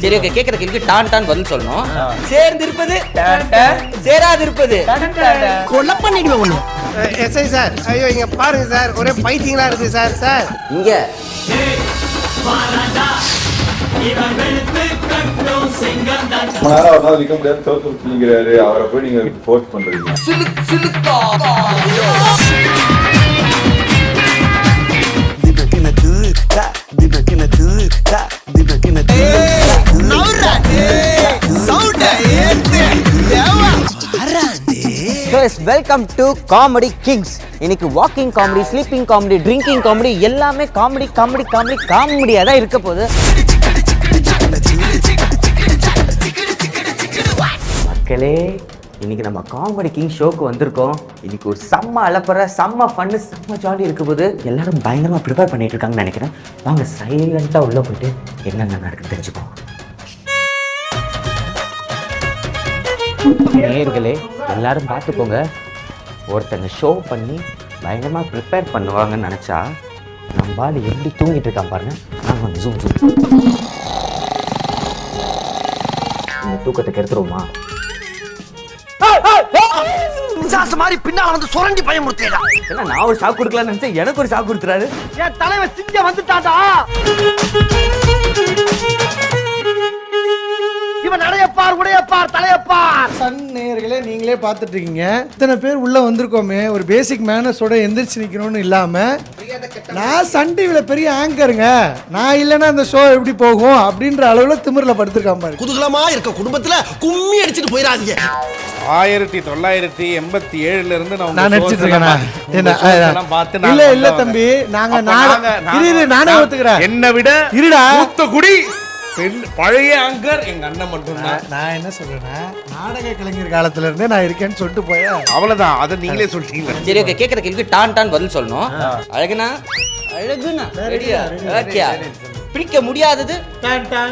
சரி ஓகே, கேட்கற கேள்விக்கு டான் டான் பதில் சொல்லணும். சேர்ந்திருப்பது சேராதிருப்பது. கொலை பண்ணிடுவேன் ஒண்ணு. எஸ்ஐ சார், ஐயோ இங்க பாருங்க சார், ஒரே பைத்தியங்களா இருக்கு சார். சார் இங்க நிக்க முடியாது, தோத்துங்கிறாரு. அவரை போய் நீங்க போஸ்ட் பண்றீங்க. Welcome to comedy kings. இன்னைக்கு walking comedy, sleeping comedy, drinking comedy எல்லாமே காமெடி காமெடி காமெடி காமெடியா தான் இருக்க போகுது. மக்களே, இன்னைக்கு நம்ம காமெடி கிங் ஷோக்கு வந்திருக்கோம். இன்னைக்கு ஒரு செம்ம அலப்பற, செம்ம ஃபன்னு, செம்ம ஜாலி இருக்க போது. எல்லாரும் பயங்கரமா ப்ரிப்பேர் பண்ணிட்டு இருக்காங்கன்னு நினைக்கிறேன். வாங்க சைலண்டா உள்ள போயிட்டு என்னென்ன நடக்குன்னு தெரிஞ்சுப்போம். நேயர்களே எல்லாரும் பார்த்துக்கோங்க. ஒருத்தங்க ஷோ பண்ணி பயங்கரமா ப்ரிப்பேர் பண்ணுவாங்கன்னு நினைச்சா நம்மளால எப்படி தூங்கிட்டு இருக்கான் பாருங்க. நாங்கள் ஜூம் ஜூம் இந்த தூக்கத்தை கெடுத்துருவோமா? மாதிரி பின்னால வந்து சுரண்டி பயமுறுத்தேடா. ஏன்னா நான் ஒரு ஷாக் கொடுக்கலாம்னு நினைச்சேன், எனக்கு ஒரு ஷாக் கொடுத்துறாரு. என் தலைவன் சிங்க வந்துட்டாடா. இவன் நடையப்பார், உடையப்பார், தலையப்பார். சன் நேயர்களே, நீங்களே பார்த்துட்டு இருக்கீங்க, இத்தனை பேர் உள்ள வந்திருக்கோமே, ஒரு பேசிக் மேனர்ஸோட எந்திரிச்சு நிக்கணும்னு இல்லாம, நான் சன் டிவில பெரிய ஆங்கருங்க, நான் இல்லைன்னா அந்த ஷோ எப்படி போகும் அப்படின்ற அளவுல திமிர்ல படுத்திருக்காம பாரு. குதூகலமா இருக்க குடும்பத்துல கும்மி அடிச்சிட்டு போயிடாதீங்க. 1977 இருந்து நான் நடிச்சிட்டு இருக்கேன். இல்ல தம்பி, நானே ஒத்துக்கிறேன். என்ன விட இருடா தூத்துக்குடி பழைய ஆங்கர் எங்க அண்ணன் மட்டும்தான். நான் என்ன சொல்றேன்னா, நாடக கலைஞர் காலத்துல இருந்தே நான் இருக்கேன்னு சொல்லிட்டு போய் அவ்வளவுதான், அதை நீங்களே சொல்லிட்டீங்க. சரி ஓகே, கேட்கற கேள்விக்கு டான் டான் பதில் சொல்லணும். அழகுனா அழகுனா ரெடியா? ஓகே. பிடிக்க முடியாதது டான் டான்,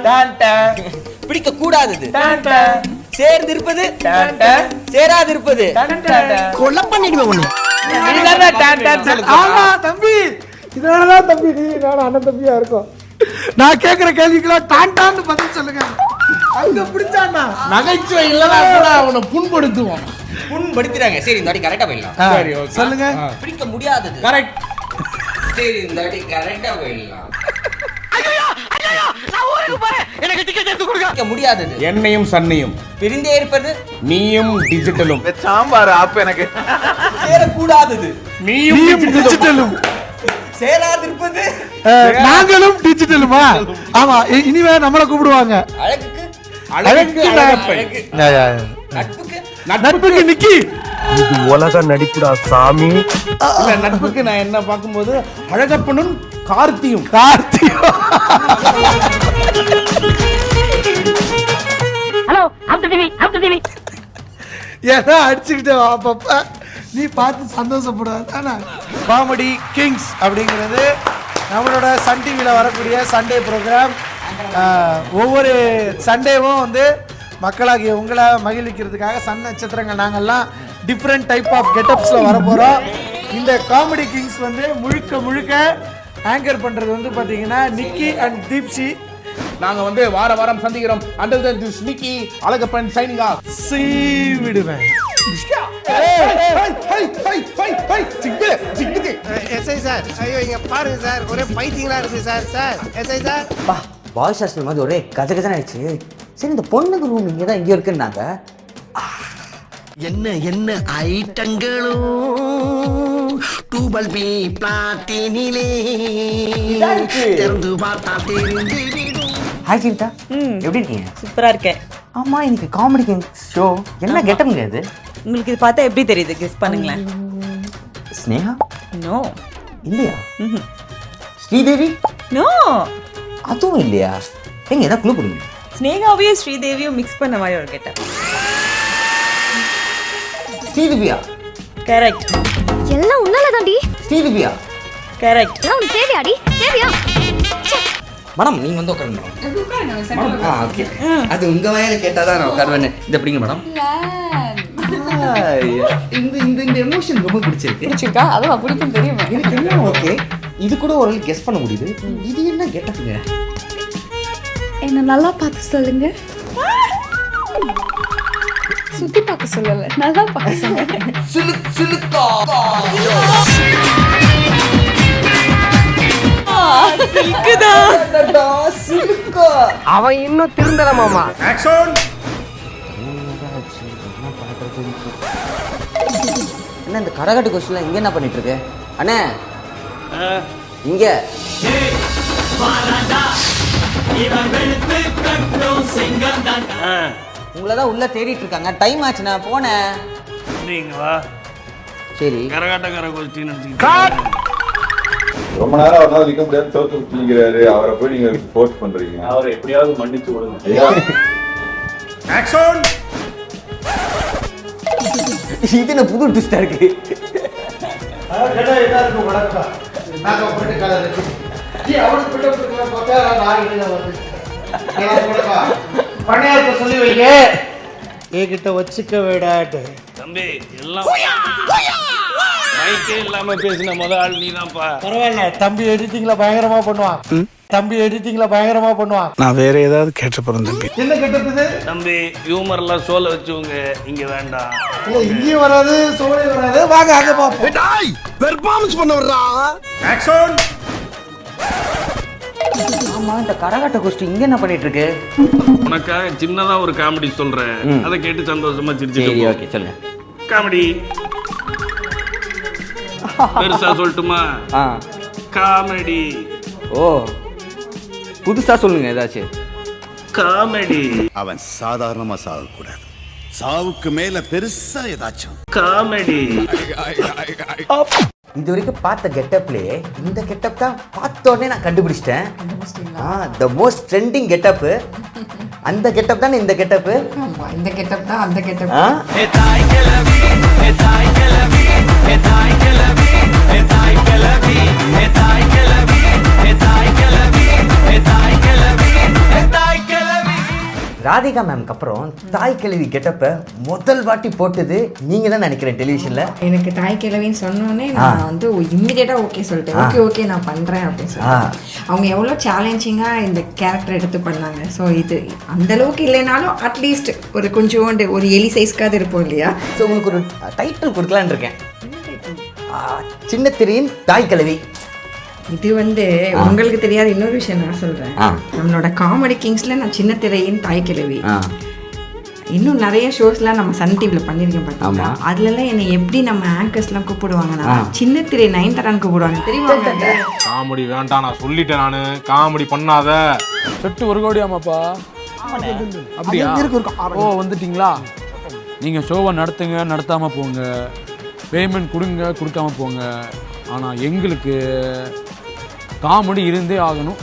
பிடிக்க கூடாதது டான் டான், சேர்ந்திருப்பது டான் டான், சேராதிருப்பது டான் டான். கொலை பண்ணிடுவேன் ஒண்ணு. ஆமா தம்பி, இதனாலதான் தம்பி நீ நானும் அண்ணன் தம்பியா இருக்கோம். நான் கேட்கிற கேள்விக்கெல்லாம் டான் டான்னு பதில் சொல்லுங்க. அங்க பிடிச்சாண்டா நகைச்சுவை இல்லனா கூட அவனை புண்படுத்துவான். புண்படுத்துறாங்க. சரி இந்த வாட்டி கரெக்டா போயிடலாம். சரி ஓகே, சொல்லுங்க. பிடிக்க முடியாதது கரெக்ட். சரி இந்த வாட்டி கரெக்டா போயிடலாம். எனக்கு டிக்கெட் எடுத்து கொடுங்க. பிடிக்க முடியாதது என்னையும் சன்னையும், பிரிந்தே இருப்பது நீயும் டிஜிட்டலும், சாம்பார் ஆப் எனக்கு. சேரக்கூடாதது நீயும் டிஜிட்டலும், சேராதிருப்பது நாங்களும் டிஜிட்டலுமா? ஆமா, இனிமே நம்மள கூப்பிடுவாங்க. அழகுக்கு அழகுக்கு அழகப்பன், நட்புக்கு நட்புக்கு நிக்கி. இது உலக நடிப்புடா சாமி. இல்ல நட்புக்கு நான் என்ன பார்க்கும்போது அழகப்பனும் கார்த்தியும். Hello, Abdu TV. ஏன்னா அடிச்சுக்கிட்டு அப்பப்ப நீ பார்த்து சந்தோஷப்படுவாங்க. காமெடி கிங்ஸ் அப்படிங்கிறது நம்மளோட சன் டிவியில் வரக்கூடிய சண்டே ப்ரோக்ராம். ஒவ்வொரு சண்டேவும் வந்து மக்களாகிய உங்களை மகிழ்விக்கிறதுக்காக சன் நட்சத்திரங்கள் நாங்கள்லாம் டிஃப்ரெண்ட் டைப் ஆஃப் கெட்டப்ஸில் வர போகிறோம். இந்த காமெடி கிங்ஸ் வந்து முழுக்க ஆங்கர் பண்ணுறது வந்து பார்த்தீங்கன்னா நிக்கி அண்ட் தீப்ஷி. நாங்க வந்து வார வாரம் சந்திக்கிறோம். Under this Nikki Alagappan signing off. விடுவேன். எஸ்ஐ சார், ஐயோ இங்க பாருங்க சார், ஒரே பைத்தியங்களா இருக்கு sir. Sir SI sir, boys hostel மாதிரி ஒரே கதை கதை ஆயிடுச்சு. சரி இந்த பொண்ணுங்க ரூம் இங்கே தான் இங்கே இருக்குன்னாங்க. என்ன ஐட்டங்களோ டூபல் பி பிளாட்டினிலே திறந்து பார்த்தா தெரிஞ்சிடும். ஹாய் ஜீவிதா, எப்படி இருக்கீங்க? சூப்பரா இருக்கேன். ஆமா, இன்னைக்கு காமெடி கிங் ஷோ. என்ன கெட்டப்ங்க இது? உங்களுக்கு இது பார்த்தா எப்படி தெரியுது? கெஸ் பண்ணுங்களேன். ஸ்னேகா? நோ. இல்லையா? ஸ்ரீதேவி? நோ. அதுவும் இல்லையா? எங்க ஏதாவது குழு கொடுங்க. ஸ்னேகாவையும் ஸ்ரீதேவியும் மிக்ஸ் பண்ண மாதிரி ஒரு கெட்டப். ஸ்ரீதிவ்யா? கரெக்ட். எல்லாம் உன்னால தாண்டி. ஸ்ரீதிவ்யா? கரெக்ட். எல்லாம் உனக்கு தேவையாடி? தேவையா? மேடம் நீங்க வந்து உட்காருங்க மேடம். ஓகே, அது உங்க வயல கேட்டாதான் நான் உட்காருவேன். இது எப்படிங்க மேடம்? இந்த எமோஷன் ரொம்ப பிடிச்சிருக்கு. அதுவும் பிடிக்கும் தெரியுமா? எனக்கு என்ன ஓகே, இது கூட ஒரு கெஸ் பண்ண முடியுது. இது என்ன கெட்டப்புங்க? என்ன நல்லா பார்த்து சொல்லுங்க. சுத்தி பார்க்க சொல்லல, நல்லா பார்க்க சொல்லுங்க. சிலுக்கா சிலுக்கா அவன் இன்னும் திருந்தல மாமா. என்ன இந்த கரகாட்டு கொஸ்டின்ல இங்க என்ன பண்ணிட்டு இருக்கு அண்ணே? இங்க உங்களை தான் உள்ள தேடிட்டு இருக்காங்க. டைம் ஆச்சு, நான் போனேன். சரி ரொம்ப நேரம் அவரால் நிக்க முடியாது, தோத்து விட்டுங்கிறாரு. அவரை போய் நீங்க ஃபோர்ஸ் பண்றீங்க. அவரை எப்படியாவது மன்னிச்சு விடுங்க. இது என்ன புது ட்விஸ்டா இருக்கு? சொல்லி வைங்க, என்கிட்ட வச்சுக்க விடாட்டு. தம்பி எல்லாம் மைக்கே இல்லாம பேசின முத ஆள் நீதான்ப்பா. பரவாயில்ல, தம்பி எடிட்டிங்ல பயங்கரமா பண்ணுவான். தம்பி எடிட்டிங்ல பயங்கரமா பண்ணுவான். நான் வேற ஏதாவது கேட்டு போறேன் தம்பி. என்ன கெட்டது? தம்பி ஹியூமர்லாம் சோல வச்சுங்க, இங்க வேண்டாம். இல்ல இங்கேயும் வராது, சோழே வராது. வாங்க அங்க பாப்போம். பெர்ஃபார்மன்ஸ் பண்ண வர்றா. ஆக்ஷன். ஆமா, இந்த கரகாட்ட கொஸ்டின் இங்க என்ன பண்ணிட்டு இருக்கு? உனக்காக சின்னதா ஒரு காமெடி சொல்றேன், அதை கேட்டு சந்தோஷமா சிரிச்சுட்டு போ. ஓகே சொல்லுங்க. காமெடி பெருசா சொல்லட்டுமா? காமெடி. ஓ புதுசா சொல்லுங்க ஏதாச்சும். காமெடி. அவன் சாதாரணமா சாகக்கூடாது, சாவுக்கு மேல பெருசா ஏதாச்சும். காமெடி. இது வரைக்கும் பார்த்த கெட்டப்லயே இந்த கெட்டப் தான் பார்த்த உடனே நான் கண்டுபிடிச்சிட்டேன். த மோஸ்ட் ட்ரெண்டிங் கெட்டப் அந்த கெட்டப் தான். இந்த கெட்டப், இந்த கெட்டப் தான் அந்த கெட்டப். ராதிகா மேம்க்கு அப்புறம் தாய் கிழவி கெட்டப்ப முதல் வாட்டி போட்டது நீங்க தான் நினைக்கிறேன் டெலிவிஷன்ல. எனக்கு தாய் கிழவின்னு சொன்னோன்னே நான் வந்து இம்மிடியேட்டா ஓகே சொல்லிட்டேன். ஓகே நான் பண்றேன் அப்படின்னு சொல்லிட்டு அவங்க எவ்வளோ சேலஞ்சிங்காக இந்த கேரக்டர் எடுத்து பண்ணாங்க. ஸோ இது அந்த அளவுக்கு இல்லைனாலும் அட்லீஸ்ட் ஒரு கொஞ்சோண்டு ஒரு எலி சைஸ்க்காவது இருப்போம் இல்லையா? ஸோ உங்களுக்கு ஒரு டைட்டில் கொடுக்கலான்னு இருக்கேன், சின்ன திரையின் தாய் கிழவி. இது வந்து உங்களுக்கு தெரியாத இன்னொரு விஷயம் நான் சொல்றேன். நம்மளோட காமெடி கிங்ஸ்ல நான் சின்ன திரையின் தாய் கிழவி, இன்னும் நிறைய ஷோஸ்லாம் நம்ம சன் டிவில பண்ணிருக்கேன் பார்த்தீங்களா? அதுலலாம் என்னை எப்படி நம்ம ஆங்கர்ஸ்லாம் கூப்பிடுவாங்கன்னா சின்ன திரை நயன்தாரான்னு கூப்பிடுவாங்க தெரியுமா? காமெடி வேண்டாம் நான் சொல்லிட்டேன். நானு காமெடி பண்ணாத. செட்டு ஒரு கோடி ஆமாப்பா. அப்படியா? ஓ வந்துட்டீங்களா? நீங்க ஷோவை நடத்துங்க, நடத்தாம போங்க, பேமெண்ட் கொடுங்க, கொடுக்காம போங்க. ஆனா எங்களுக்கு காமெடி இருந்தே ஆகணும்.